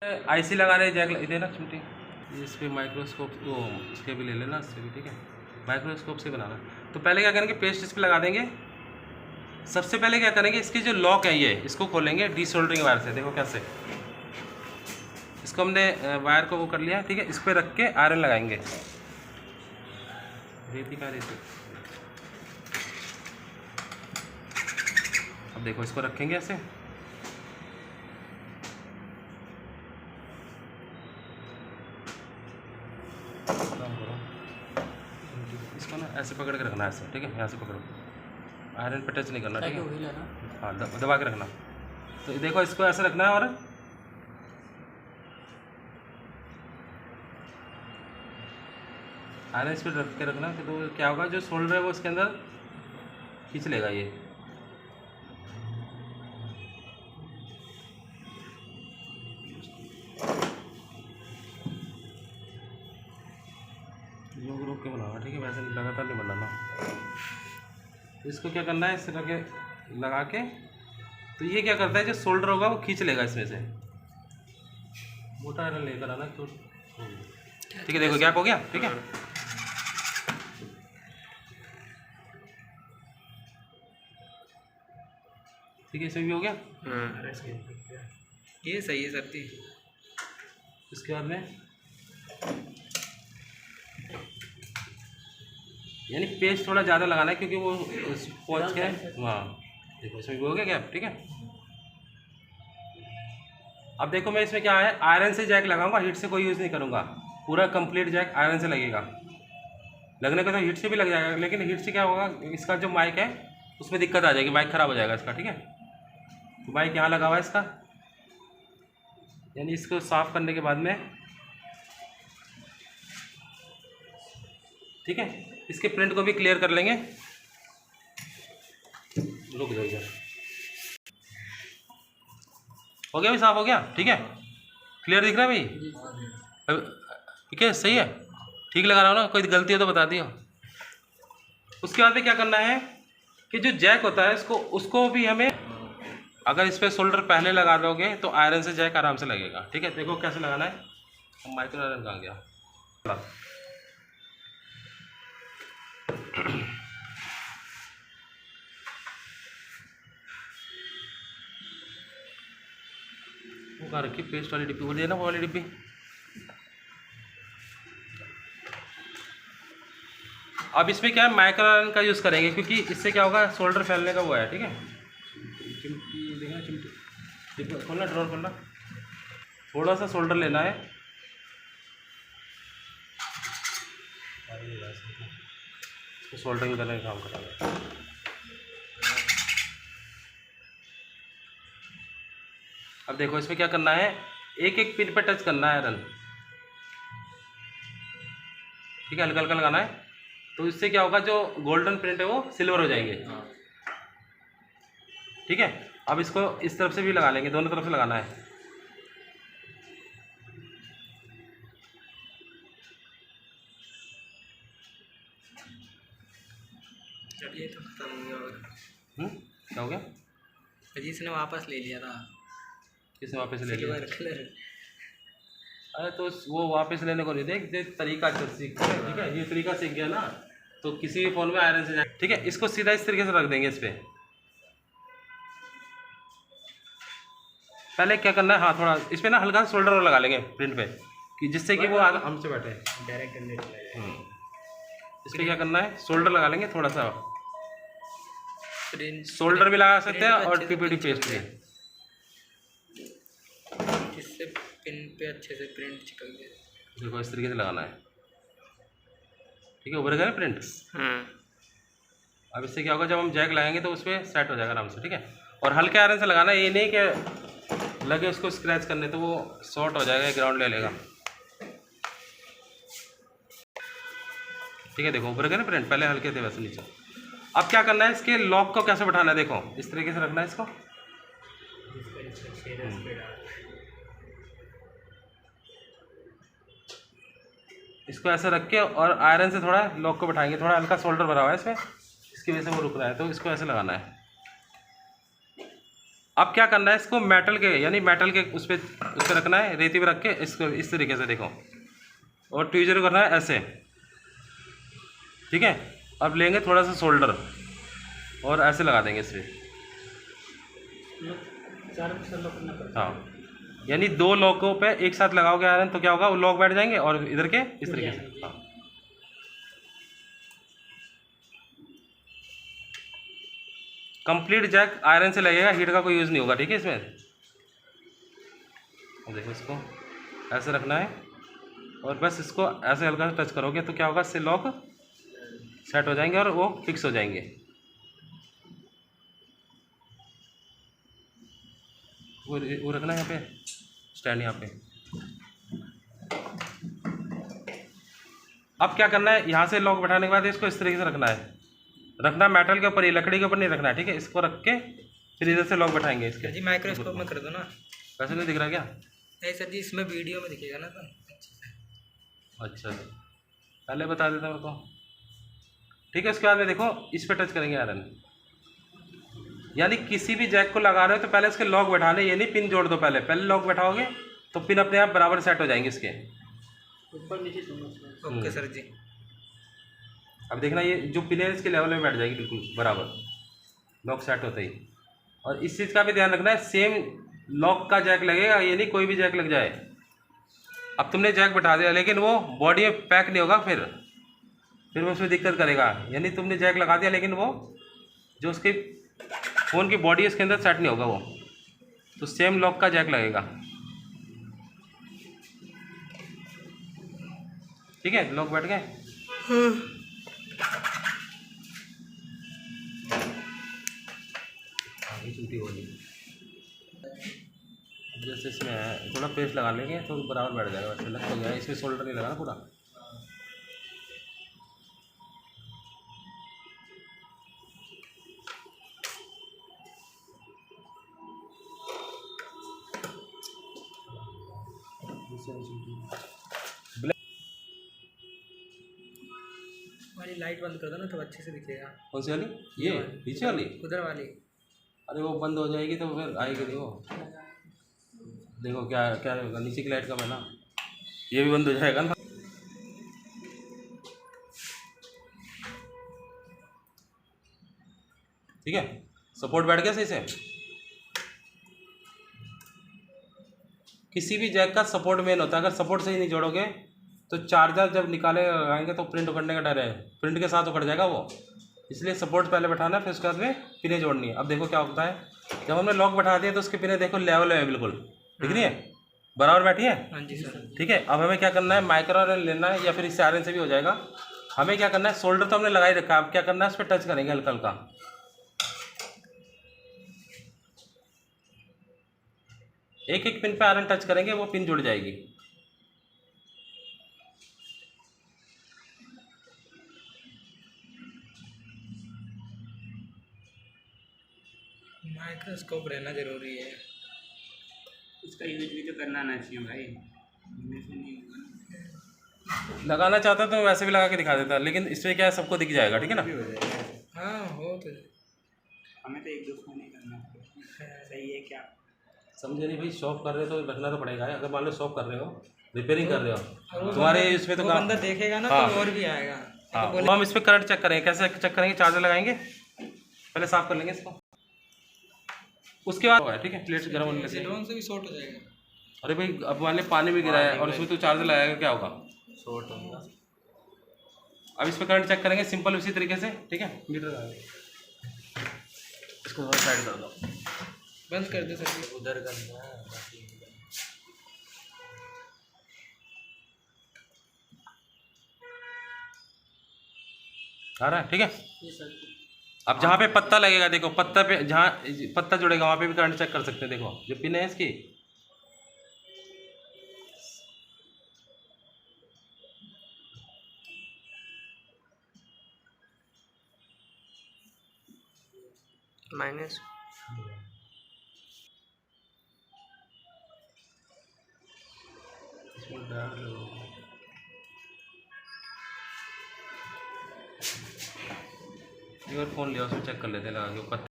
IC लगाने Jack देना चिमटी। इस पर माइक्रोस्कोप वो इसके भी ले लेना, इससे भी ठीक है, माइक्रोस्कोप से बनाना। तो पहले क्या करेंगे, पेस्ट इस पर लगा देंगे। सबसे पहले क्या करेंगे, इसकी जो लॉक है ये इसको खोलेंगे डीसोल्डरिंग वायर से। देखो कैसे, इसको हमने वायर को वो कर लिया, ठीक है। इस पर रख के आयरन लगाएंगे। रेती का रेती। अब देखो इसको रखेंगे ऐसे, इसको ना ऐसे पकड़ के रखना है ऐसे, ठीक है। यहाँ से पकड़ो, आयरन पे टच नहीं करना, ठीक है। हाँ दबा के रखना। तो देखो इसको ऐसे रखना है और आयरन इस पर रख के रखना। तो क्या होगा, जो सोल्डर है वो इसके अंदर खींच लेगा ये। रोक रोक के बनाना, ठीक है, वैसे लगातार नहीं बनाना। तो इसको क्या करना है, इस तरह के लगा के, तो ये क्या करता है, जो सोल्डर होगा वो खींच लेगा इसमें से। मोटा आयरन लेकर आना तो ठीक है। देखो गैप हो गया, ठीक है। ठीक है, इसमें भी हो गया। ये सही है सर जी। इसके बाद में यानी पेस्ट थोड़ा ज़्यादा लगाना है, क्योंकि वो पहुँच के हाँ। देखो इसमें भी हो गया गैप, ठीक है। अब देखो मैं इसमें क्या है, आयरन से जैक लगाऊंगा, हीट से कोई यूज़ नहीं करूंगा। पूरा कंप्लीट जैक आयरन से लगेगा। लगने का तो हीट से भी लग जाएगा, लेकिन हीट से क्या होगा, इसका जो माइक है उसमें दिक्कत आ जाएगी, माइक ख़राब हो जाएगा इसका, ठीक है। तो माइक यहाँ लगा हुआ है इसका, यानी इसको साफ़ करने के बाद में, ठीक है, इसके प्रिंट को भी क्लियर कर लेंगे। रुक जाओ इधर, हो गया भाई, साफ हो गया, ठीक है। क्लियर दिख रहा है भाई, ठीक है, सही है, ठीक लगा रहा हूँ ना, कोई गलती हो तो बता दियो। उसके बाद में क्या करना है कि जो जैक होता है उसको भी हमें, अगर इस पर सोल्डर पहले लगा दोगे तो आयरन से जैक आराम से लगेगा, ठीक है। देखो कैसे लगाना है। माइक्रो आयरन कहाँ गया, वो कहाँ रखी, पेस्ट वाली डिब्बी, वो देना, वो वाली डिब्बी। अब इसमें क्या है, माइक्रो आयरन का यूज़ करेंगे, क्योंकि इससे क्या होगा, सोल्डर फैलने का वो है, ठीक है। चिमटी देखना, चिमटी डिब्बा खोलना, ड्रॉर खोलना, थोड़ा सा सोल्डर लेना है। इसको सोल्डरिंग करने का काम करेंगे। अब देखो इसमें क्या करना है, एक एक पिन पर टच करना है आयरन, ठीक है, हल्का हल्का लगाना है। तो इससे क्या होगा, जो गोल्डन प्रिंट है वो सिल्वर हो जाएंगे, ठीक है। अब इसको इस तरफ से भी लगा लेंगे, दोनों तरफ से लगाना है। ये तो खत्म हो गया। क्या हो गया, अजीत ने वापस ले लिया था। किसने वापस ले लिया? कलर। अरे तो वो वापस लेने को नहीं, देख तरीका सीख, ठीक है, ये तरीका सीख गया ना, तो किसी भी फ़ोन में आयरन से जाए, ठीक है। इसको सीधा इस तरीके से रख देंगे इस पर। पहले क्या करना है, हाँ थोड़ा इस पर ना हल्का सा शोल्डर लगा लेंगे प्रिंट पे, कि जिससे कि वो हमसे बैठे डायरेक्ट इस पर क्या करना है, शोल्डर लगा लेंगे थोड़ा सा, शोल्डर भी लगा सकते हैं और पीपीटी पेस्ट भी, जिससे पिन पे अच्छे से प्रिंट चिपक जाए। देखो इस तरीके से लगाना है, ठीक है, उभर गया ना प्रिंट। अब इससे क्या होगा, जब हम जैक लगाएंगे तो उस पर सेट हो जाएगा आराम से, ठीक है। और हल्के आयरन से लगाना है, ये नहीं कि लगे उसको स्क्रैच करने, तो वो शॉर्ट हो जाएगा, ग्राउंड ले लेगा, ठीक है। देखो उभर गया ना प्रिंट, पहले हल्के थे वैसे नीचे। अब क्या करना है, इसके लॉक को कैसे बैठाना है, देखो इस तरीके से रखना है इसको, इसको ऐसे रख के और आयरन से थोड़ा लॉक को बैठाएंगे। थोड़ा हल्का शोल्डर भरा हुआ है इसमें, इसकी वजह से वो रुक रहा है, तो इसको ऐसे लगाना है। अब क्या करना है, इसको मेटल के यानी मेटल के उस पर रखना है, रेती पे रख के इसको इस तरीके से देखो, और ट्वीजर करना है ऐसे, ठीक है। अब लेंगे थोड़ा सा शोल्डर और ऐसे लगा देंगे इस पर। हाँ, यानी दो लॉकों पे एक साथ लगाओगे आयरन तो क्या होगा, वो लॉक बैठ जाएंगे और इधर के इस तरीके से। हाँ, कंप्लीट जैक आयरन से लगेगा, हीट का कोई यूज़ नहीं होगा, ठीक है। इसमें देखो, इसको ऐसे रखना है और बस इसको ऐसे हल्का सा टच करोगे तो क्या होगा, इससे लॉक सेट हो जाएंगे और वो फिक्स हो जाएंगे। वो रखना है यहाँ पे स्टैंड यहाँ पे। अब क्या करना है, यहाँ से लॉक बैठाने के बाद इसको इस तरीके से रखना मेटल के ऊपर, ये लकड़ी के ऊपर नहीं रखना है, ठीक है। इसको रख के फिर इधर से लॉक बैठाएंगे इसके। जी माइक्रोस्कोप में कर दो ना। वैसे नहीं दिख रहा क्या? नहीं सर जी, इसमें वीडियो में दिखेगा ना तो। अच्छा, पहले बता देता मेरे को, ठीक है। उसके बाद में देखो, इस पे टच करेंगे आयरन, यानी किसी भी जैक को लगा रहे हो तो पहले इसके लॉक बैठाने, ये नहीं पिन जोड़ दो, पहले लॉक बैठाओगे तो पिन अपने आप बराबर सेट हो जाएंगे इसके ऊपर नीचे दोनों। ओके सर जी। अब देखना, ये जो पिन है इसके लेवल में बैठ जाएगी बिल्कुल बराबर, लॉक सेट होते ही। और इस चीज़ का भी ध्यान रखना है, सेम लॉक का जैक लगेगा, ये नहीं कोई भी जैक लग जाए। अब तुमने जैक बैठा दिया लेकिन वो बॉडी में पैक नहीं होगा, फिर वो उसमें दिक्कत करेगा। यानी तुमने जैक लगा दिया लेकिन वो जो उसकी फ़ोन की बॉडी है उसके अंदर सेट नहीं होगा वो, तो सेम लॉक का जैक लगेगा, ठीक है। लॉक बैठ गए। छुट्टी हो गई। जैसे इसमें है थोड़ा पेस्ट लगा लेंगे तो बराबर बैठ जाएगा, वैसे लग तो गया। इसमें शोल्डर नहीं लगाना पूरा। वाली लाइट बंद कर दो ना तो अच्छे से दिखेगा। कौन सी वाली? ये पीछे वाली? उधर वाली। अरे वो बंद हो जाएगी तो फिर आएगी नहीं वो। देखो क्या क्या होगा, नीचे की लाइट कम है ना, ये भी बंद हो जाएगा ना। ठीक है, सपोर्ट बैठ गया सही से। किसी भी जैक का सपोर्ट मेन होता है, अगर सपोर्ट सही नहीं जोड़ोगे तो चार्जर जब निकाले आएंगे तो प्रिंट उखड़ने का डर है, प्रिंट के साथ उखड़ जाएगा वो। इसलिए सपोर्ट पहले बैठाना है, फिर उसके बाद में पिनें जोड़नी है। अब देखो क्या होता है, जब हमने लॉक बैठा दिया तो उसकी पिनें देखो लेवल है, बिल्कुल दिख रही है, बराबर बैठी है। हाँ जी सर। ठीक है, अब हमें क्या करना है, माइक्रो आयरन लेना है या फिर इससे आयरन से भी हो जाएगा। हमें क्या करना है, शोल्डर तो हमने लगा ही रखा है, अब क्या करना है, उस पर टच करेंगे हल्का हल्का। एक एक पिन पे आयरन टच करेंगे, वो पिन जुड़ जाएगी। माइक्रोस्कोप रहना जरूरी है, उसका यूज भी तो करना आना चाहिए भाई, से नहीं होगा ना। लगाना चाहता तो वैसे भी लगा के दिखा देता, लेकिन इसमें क्या है, सबको दिख जाएगा, ठीक है ना। भी हो जाएगा। हाँ हो तो। हमें तो एक दूसरा नहीं करना सही है क्या? समझे नहीं भाई, शॉप कर रहे हो तो रखना तो पड़ेगा। अगर मान लो शॉप कर रहे हो, रिपेयरिंग कर रहे हो, वो तुम्हारे इसमें तो वो बंदा देखेगा ना हाँ। तो और भी आएगा। हाँ, तो हम इस पर करंट चेक करेंगे। कैसे चेक करेंगे, चार्जर लगाएंगे, पहले साफ कर लेंगे इसको, उसके बाद ठीक है, प्लेट गर्म होने लगे। सिलोन से भी शॉर्ट हो जाएगा। अरे भाई, अब मान पानी भी गिरा है और इसमें तो चार्जर लगाएगा, क्या होगा, शॉर्ट होगा। अब इस पर करंट चेक करेंगे सिंपल उसी तरीके से, ठीक है। मीटर इसको थोड़ा साइड कर दो, बंद कर दो सर, उधर करना है। आ रहा है, ठीक है। अब जहाँ पे पत्ता लगेगा, देखो पत्ता पे, जहाँ पत्ता जुड़ेगा वहाँ पे भी करंट चेक कर सकते हैं। देखो जो पिन है इसकी, माइनस ईयरफोन लिया, उसमें चेक कर लेते हैं लगा के पत्ता